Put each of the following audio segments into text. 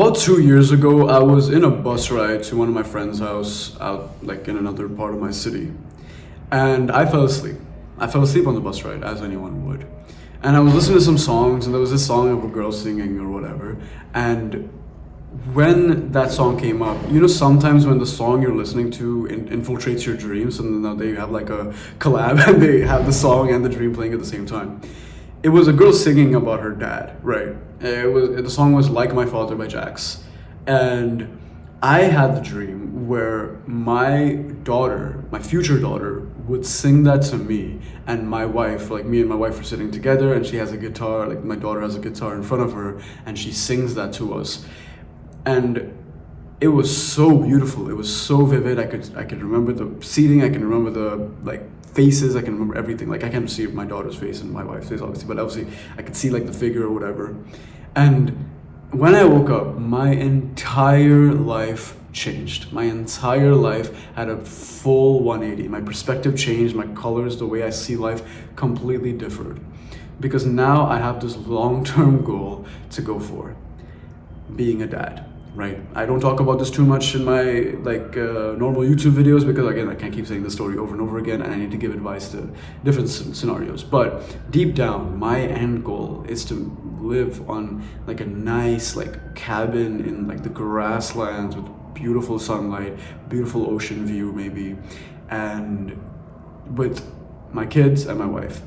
About 2 years ago, I was in a bus ride to one of my friend's house out like in another part of my city. And I fell asleep. I fell asleep on the bus ride, as anyone would. And I was listening to some songs, and there was this song of a girl singing or whatever. And when that song came up, sometimes when the song you're listening to infiltrates your dreams, and then they have like a collab and they have the song and the dream playing at the same time. It was a girl singing about her dad, right? The song was "Like My Father" by Jax, and I had the dream where my daughter, my future daughter, would sing that to me, and my wife, like me and my wife, are sitting together, and she has a guitar, like my daughter has a guitar in front of her, and she sings that to us, and it was so beautiful. It was so vivid. I could remember the seating. I can remember the like faces. I can remember everything. Like I can't see my daughter's face and my wife's face, obviously, but obviously I could see like the figure or whatever. And when I woke up, my entire life changed. My entire life had a full 180. My perspective changed. My colors, the way I see life, completely differed. Because now I have this long-term goal to go for, being a dad. Right. I don't talk about this too much in my normal YouTube videos because again I can't keep saying the story over and over again, and I need to give advice to different scenarios. But deep down, my end goal is to live on like a nice like cabin in like the grasslands with beautiful sunlight, beautiful ocean view maybe, and with my kids and my wife.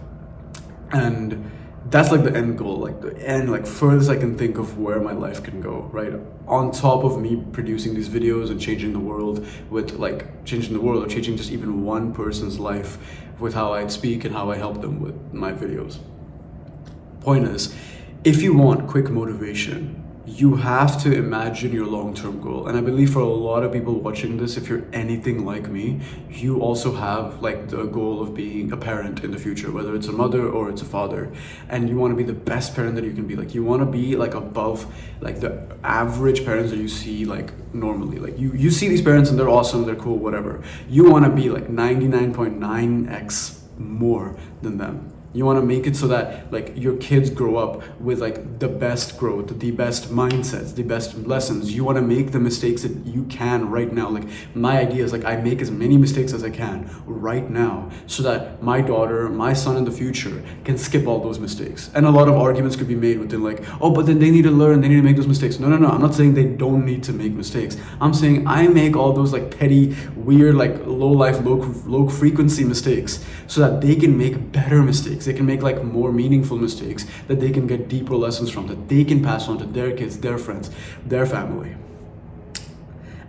And that's like the end goal, like the end, like furthest I can think of where my life can go, right? On top of me producing these videos and changing the world or changing just even one person's life with how I speak and how I help them with my videos. Point is, if you want quick motivation, you have to imagine your long-term goal. And I believe for a lot of people watching this, if you're anything like me, you also have like the goal of being a parent in the future, whether it's a mother or it's a father. And you want to be the best parent that you can be. Like you want to be like above like the average parents that you see like normally. Like you see these parents and they're awesome, they're cool, whatever. You want to be like 99.9x more than them. You want to make it so that like your kids grow up with like the best growth, the best mindsets, the best lessons. You want to make the mistakes that you can right now. Like my idea is like I make as many mistakes as I can right now so that my daughter, my son in the future can skip all those mistakes. And a lot of arguments could be made within like, oh, but then they need to learn, they need to make those mistakes. No. I'm not saying they don't need to make mistakes. I'm saying I make all those like petty, weird, like low frequency mistakes so that they can make better mistakes. They can make like more meaningful mistakes that they can get deeper lessons from, that they can pass on to their kids, their friends, their family.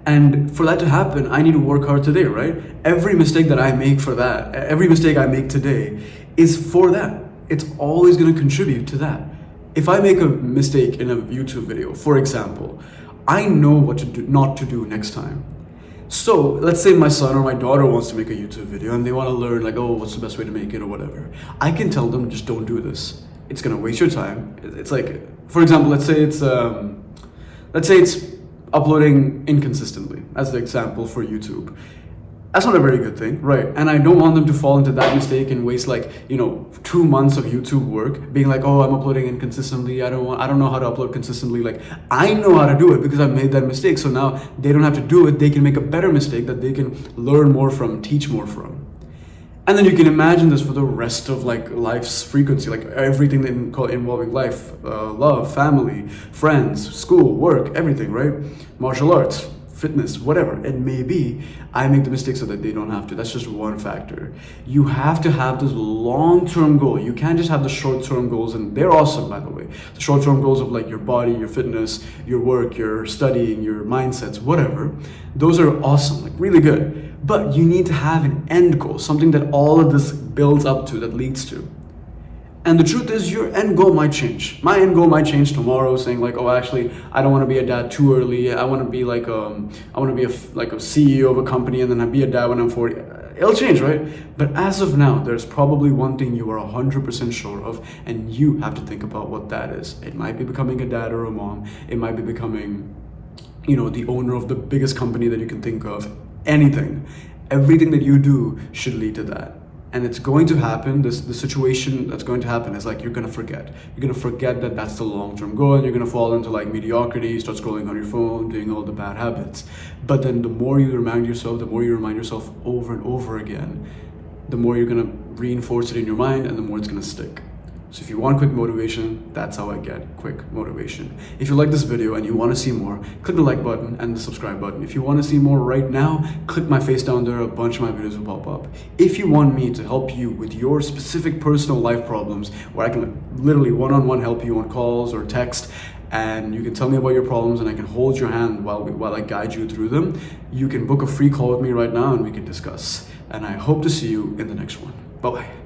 And for that to happen, I need to work hard today, right? Every mistake that I make every mistake I make today is for that. It's always going to contribute to that. If I make a mistake in a YouTube video, for example, I know what to do, not to do next time. So let's say my son or my daughter wants to make a YouTube video and they want to learn like, oh, what's the best way to make it or whatever. I can tell them, just don't do this. It's going to waste your time. It's like, for example, let's say it's uploading inconsistently as the example for YouTube. That's not a very good thing, right? And I don't want them to fall into that mistake and waste 2 months of YouTube work being like, oh, I'm uploading inconsistently. I don't know how to upload consistently. Like I know how to do it because I've made that mistake. So now they don't have to do it. They can make a better mistake that they can learn more from, teach more from. And then you can imagine this for the rest of like life's frequency, like everything that call involving life, love, family, friends, school, work, everything, right? Martial arts, fitness, whatever it may be. I make the mistake so that they don't have to. That's just one factor. You have to have this long-term goal. You can't just have the short-term goals, and they're awesome, by the way. The short-term goals of like your body, your fitness, your work, your studying, your mindsets, whatever. Those are awesome, like really good. But you need to have an end goal, something that all of this builds up to, that leads to. And the truth is, your end goal might change. My end goal might change tomorrow, saying like, oh, actually, I don't want to be a dad too early. I want to be like, I want to be a CEO of a company, and then I'll be a dad when I'm 40. It'll change, right? But as of now, there's probably one thing you are 100% sure of, and you have to think about what that is. It might be becoming a dad or a mom. It might be becoming, the owner of the biggest company that you can think of. Anything. Everything that you do should lead to that. And it's going to happen. The situation that's going to happen is like you're gonna forget. You're gonna forget that that's the long-term goal, and you're gonna fall into like mediocrity, start scrolling on your phone, doing all the bad habits. But then the more you remind yourself, over and over again, the more you're gonna reinforce it in your mind, and the more it's gonna stick. So if you want quick motivation, that's how I get quick motivation. If you like this video and you want to see more, click the like button and the subscribe button. If you want to see more right now, click my face down there. A bunch of my videos will pop up. If you want me to help you with your specific personal life problems, where I can literally one-on-one help you on calls or text, and you can tell me about your problems and I can hold your hand while I guide you through them, you can book a free call with me right now and we can discuss. And I hope to see you in the next one. Bye-bye.